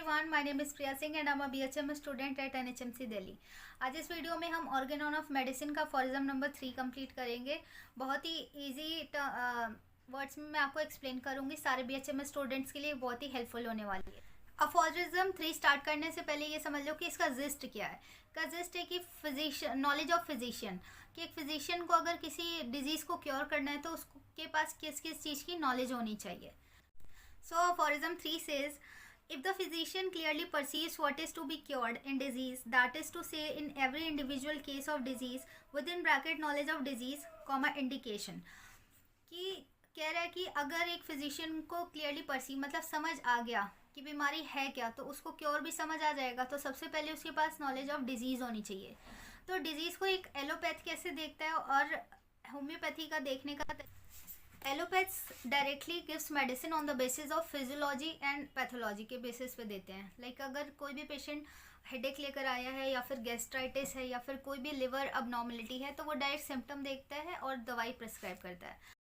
Everyone, my name is Priya Singh and I am a BHM student at NHMC Delhi. आज इस video में हम Organon of medicine का फॉरिज्म number 3 complete करेंगे। बहुत ही इजी वर्ड्स में मैं आपको एक्सप्लेन करूंगी, सारे बीएचएम स्टूडेंट्स के लिए बहुत ही हेल्पफुल होने वाली है। अफोरिज्म 3 स्टार्ट करने से पहले ये समझ लो कि इसका जिस्ट क्या है। का जिस्ट है कि फिजिशियन, नॉलेज ऑफ फिजिशियन, कि एक फिजिशियन को अगर किसी डिजीज़ को क्योर करना है तो उसके पास किस किस चीज़ की नॉलेज होनी चाहिए। So, aphorism 3 says, if the physician clearly perceives what is to be cured in disease, that is to say, in every individual case of disease, within bracket knowledge of disease, comma indication, कि कह रहा है कि अगर एक physician को clearly perceive मतलब समझ आ गया कि बीमारी है क्या, तो उसको क्योर भी समझ आ जाएगा। तो सबसे पहले उसके पास नॉलेज ऑफ डिजीज़ होनी चाहिए। तो डिजीज़ को एक एलोपैथ कैसे देखता है और होम्योपैथी का देखने का, allopaths directly gives medicine on the basis of physiology and pathology के बेसिस पे देते हैं। लाइक अगर कोई भी पेशेंट हेडेक लेकर आया है या फिर गैस्ट्राइटिस है या फिर कोई भी लिवर अबनॉर्मलिटी है तो वो डायरेक्ट सिम्टम देखता है और दवाई प्रिस्क्राइब करता है।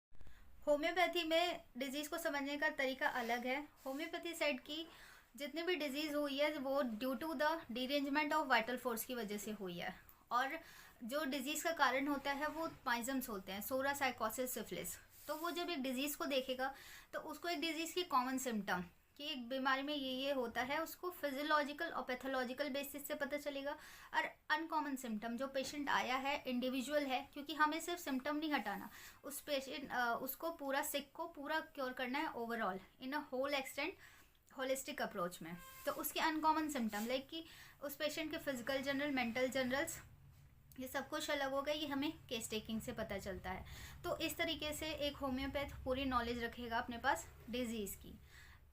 होम्योपैथी में डिजीज़ को समझने का तरीका अलग है। होम्योपैथी साइड की जितनी भी डिजीज़ हुई है वो due to the derangement of vital force की वजह से हुई है, और जो डिजीज़ का कारण होता है वो पाइजम्स होते हैं, सोरा, साइकोसिस, सिफिलिस। तो वो जब एक डिजीज़ को देखेगा तो उसको एक डिजीज़ की कॉमन सिम्टम कि एक बीमारी में ये होता है उसको फिजियोलॉजिकल और पैथोलॉजिकल बेसिस से पता चलेगा। और अनकॉमन सिम्टम जो पेशेंट आया है, इंडिविजुअल है, क्योंकि हमें सिर्फ सिम्टम नहीं हटाना, उस पेशेंट उसको पूरा सिक को पूरा क्योर करना है overall in a whole extent holistic approach में। तो उसके अनकॉमन सिम्टम लाइक कि उस पेशेंट के फिजिकल जनरल, मेंटल जनरल्स, ये सब कुछ अलग होगा, ये हमें केस टेकिंग से पता चलता है। तो इस तरीके से एक होम्योपैथ पूरी नॉलेज रखेगा अपने पास डिजीज़ की।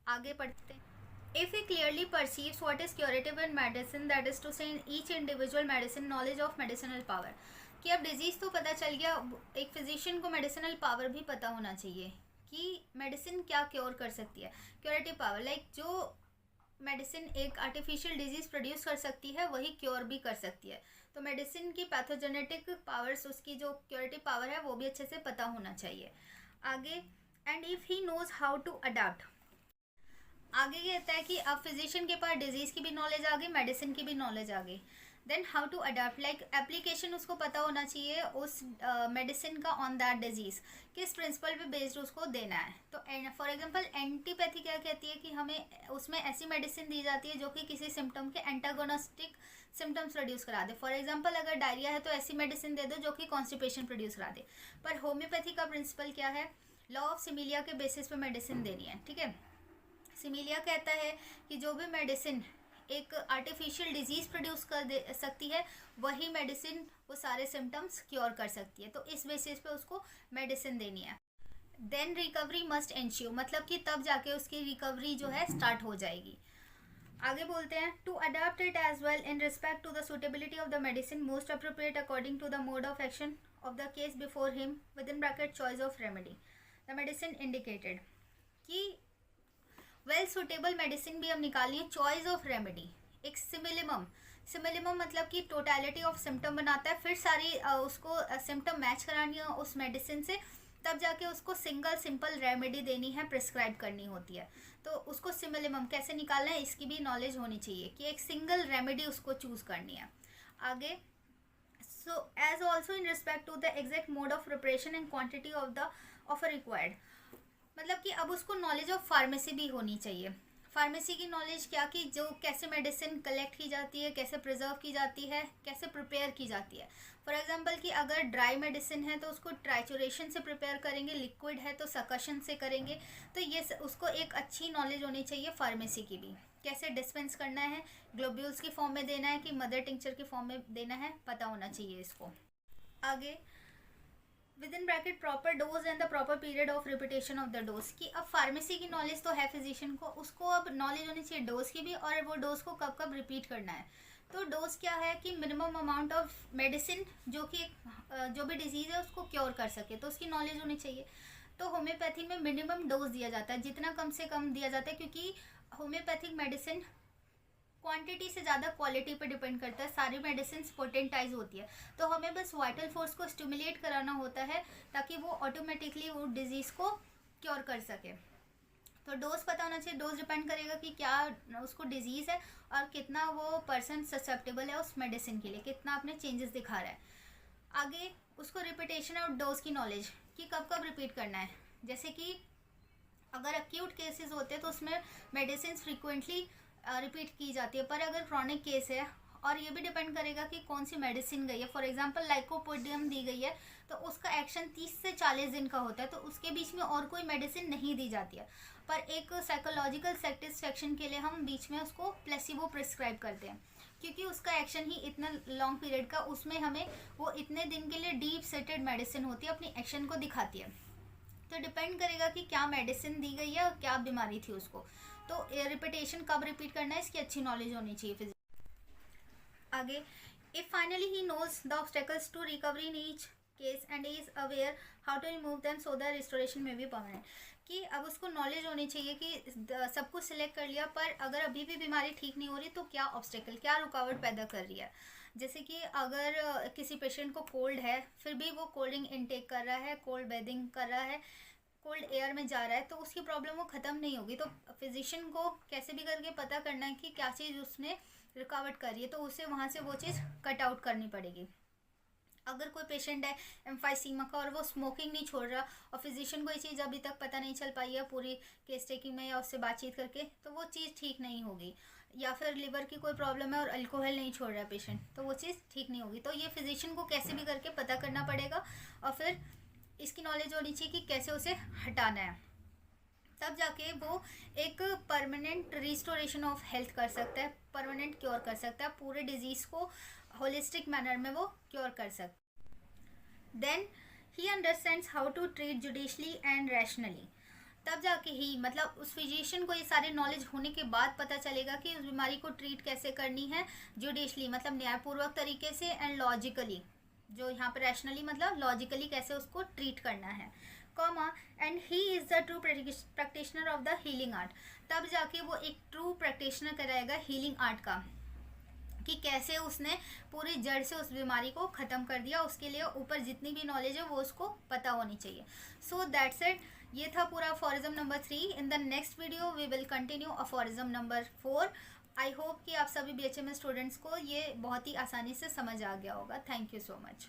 आगे पढ़ते हैं। If he clearly perceives what is curative in medicine, that is to say in each individual medicine knowledge of medicinal power, कि अब डिजीज़ तो पता चल गया, एक फिजिशियन को मेडिसिनल पावर भी पता होना चाहिए कि मेडिसिन क्या क्योर कर सकती है। क्योरेटिव पावर लाइक जो मेडिसिन एक आर्टिफिशियल डिजीज़ प्रोड्यूस कर सकती है वही क्योर भी कर सकती है। तो मेडिसिन की पैथोजेनेटिक पावर्स, उसकी जो क्योरेटिव पावर है वो भी अच्छे से पता होना चाहिए। आगे, and if he knows how to adapt, आगे ये कहता है कि अब फिजिशियन के पास डिजीज़ की भी नॉलेज आ गई, मेडिसिन की भी नॉलेज आ गई। Then how to adapt like application उसको पता होना चाहिए उस मेडिसिन का ऑन दैट डिजीज़, किस प्रिंसिपल पे बेस्ड उसको देना है। तो फॉर एग्जांपल एंटीपैथी क्या कहती है कि हमें उसमें ऐसी मेडिसिन दी जाती है जो कि किसी सिम्टम के एंटागोनिस्टिक सिम्टम्स प्रोड्यूस करा दे। फॉर एग्जांपल अगर डायरिया है तो ऐसी मेडिसिन दे दो जो कि कॉन्स्टिपेशन प्रोड्यूस करा दे। पर होम्योपैथी का प्रिंसिपल क्या है, लॉ ऑफ सिमिलिया के बेसिस पे मेडिसिन देनी है। ठीक है, सिमिलिया कहता है कि जो भी मेडिसिन एक आर्टिफिशियल डिजीज़ प्रोड्यूस कर दे सकती है वही मेडिसिन वो सारे सिम्टम्स क्योर कर सकती है। तो इस बेसिस पे उसको मेडिसिन देनी है। देन रिकवरी मस्ट एंश्योर, मतलब कि तब जाके उसकी रिकवरी जो है स्टार्ट हो जाएगी। आगे बोलते हैं, to adapt it as well in respect to the suitability of the medicine most appropriate according to the mode of action of the case before him within bracket choice of remedy the medicine indicated, कि well suitable medicine भी हम निकालनी है। Choice of remedy एक similimum, similimum मतलब कि totality of symptom बनाता है, फिर सारी उसको सिम्टम मैच करानी है उस मेडिसिन से, तब जाके उसको सिंगल सिंपल रेमेडी देनी है, प्रिस्क्राइब करनी होती है। तो उसको सिमिलिमम कैसे निकालना है इसकी भी नॉलेज होनी चाहिए कि एक सिंगल रेमेडी उसको चूज़ करनी है। आगे, so as also in respect to the exact mode of preparation and quantity of the of required, मतलब कि अब उसको नॉलेज ऑफ फार्मेसी भी होनी चाहिए। फार्मेसी की नॉलेज क्या, कि जो कैसे मेडिसिन कलेक्ट की जाती है, कैसे प्रिजर्व की जाती है, कैसे प्रिपेयर की जाती है। फॉर एग्जांपल कि अगर ड्राई मेडिसिन है तो उसको ट्राइचुरेशन से प्रिपेयर करेंगे, लिक्विड है तो सकशन से करेंगे। तो ये उसको एक अच्छी नॉलेज होनी चाहिए फार्मेसी की भी, कैसे डिस्पेंस करना है, ग्लोब्यूल्स की फॉर्म में देना है कि मदर टिंचर की फॉर्म में देना है, पता होना चाहिए इसको। आगे, with in bracket proper dose and the proper period of repetition of the dose, कि अब फार्मेसी की नॉलेज तो है फिजिशियन को, उसको अब नॉलेज होनी चाहिए डोज की भी, और वो डोज को कब कब रिपीट करना है। तो डोज क्या है कि मिनिमम अमाउंट ऑफ मेडिसिन जो कि जो भी डिजीज़ है उसको क्योर कर सके, तो उसकी नॉलेज होनी चाहिए। तो होम्योपैथी में मिनिमम डोज दिया जाता है, जितना कम से कम दिया जाता है, क्योंकि होम्योपैथिक मेडिसिन क्वांटिटी से ज़्यादा क्वालिटी पे डिपेंड करता है। सारी मेडिसिन पोटेंटाइज होती है, तो हमें बस वाइटल फोर्स को स्टिमुलेट कराना होता है ताकि वो ऑटोमेटिकली वो डिजीज़ को क्योर कर सके। तो डोज पता होना चाहिए। डोज डिपेंड करेगा कि क्या उसको डिजीज़ है और कितना वो पर्सन ससेप्टेबल है उस मेडिसिन के लिए, कितना अपने चेंजेस दिखा रहा है। आगे उसको रिपीटेशन और डोज की नॉलेज कि कब कब रिपीट करना है। जैसे कि अगर एक्यूट केसेस होते हैं तो उसमें मेडिसिन फ्रीक्वेंटली रिपीट की जाती है, पर अगर क्रॉनिक केस है, और ये भी डिपेंड करेगा कि कौन सी मेडिसिन गई है। फॉर एग्जांपल लाइकोपोडियम दी गई है तो उसका एक्शन 30 से 40 दिन का होता है, तो उसके बीच में और कोई मेडिसिन नहीं दी जाती है। पर एक साइकोलॉजिकल सेटिस्फेक्शन के लिए हम बीच में उसको प्लेसिबो प्रिस्क्राइब करते हैं, क्योंकि उसका एक्शन ही इतना लॉन्ग पीरियड का, उसमें हमें वो इतने दिन के लिए डीप सेटेड मेडिसिन होती है, अपनी एक्शन को दिखाती है। तो डिपेंड करेगा कि क्या मेडिसिन दी गई है और क्या बीमारी थी उसको। तो रिपीटेशन कब रिपीट करना है, इसकी अच्छी नॉलेज होनी चाहिए फिजिक्स। आगे, if finally he knows the obstacles to recovery in each case and is aware how to remove them so the restoration में भी परमानेंट। कि अब उसको नॉलेज होनी चाहिए कि सब कुछ सिलेक्ट कर लिया, पर अगर अभी भी बीमारी ठीक नहीं हो रही तो क्या ऑब्स्टेकल, क्या रुकावट पैदा कर रही है। जैसे कि अगर किसी पेशेंट को कोल्ड है फिर भी वो कोल्ड ड्रिंक इनटेक कर रहा है, कोल्ड बेदिंग कर रहा है, कोल्ड एयर में जा रहा है, तो उसकी प्रॉब्लम वो ख़त्म नहीं होगी। तो फिजिशियन को कैसे भी करके पता करना है कि क्या चीज़ उसमें रुकावट कर रही है, तो उसे वहाँ से वो चीज़ कट आउट करनी पड़ेगी। अगर कोई पेशेंट है एम्फाइसीमा का और वो स्मोकिंग नहीं छोड़ रहा और फिजिशियन को ये चीज़ अभी तक पता नहीं चल पाई है पूरी केस टेकिंग में या उससे बातचीत करके, तो वो चीज़ ठीक नहीं होगी। या फिर लिवर की कोई प्रॉब्लम है और अल्कोहल नहीं छोड़ रहा है पेशेंट, तो वो चीज़ ठीक नहीं होगी। तो ये फिजिशियन को कैसे भी करके पता करना पड़ेगा और फिर इसकी नॉलेज होनी चाहिए कि कैसे उसे हटाना है, तब जाके वो एक परमानेंट रिस्टोरेशन ऑफ हेल्थ कर सकता है, परमानेंट क्योर कर सकता है, पूरे डिजीज़ को होलिस्टिक मैनर में वो क्योर कर सकता है। Then he understands how to treat judiciously and rationally. तब जाके ही, मतलब उस फिजिशियन को ये सारे नॉलेज होने के बाद पता चलेगा कि उस बीमारी को ट्रीट कैसे करनी है जुडिशली, मतलब न्यायपूर्वक तरीके से, एंड लॉजिकली, जो यहाँ पर रैशनली मतलब लॉजिकली कैसे उसको ट्रीट करना है, comma, and he is the true practitioner of the healing art. तब जाके वो एक ट्रू प्रैक्टिशनर कराएगा हीलिंग आर्ट का, कि कैसे उसने पूरी जड़ से उस बीमारी को ख़त्म कर दिया। उसके लिए ऊपर जितनी भी नॉलेज है वो उसको पता होनी चाहिए। सो दैट्स इट, ये था पूरा aphorism number 3। In the next video we will continue aphorism number 4। I hope कि आप सभी BHMS स्टूडेंट्स को ये बहुत ही आसानी से समझ आ गया होगा। Thank you so much.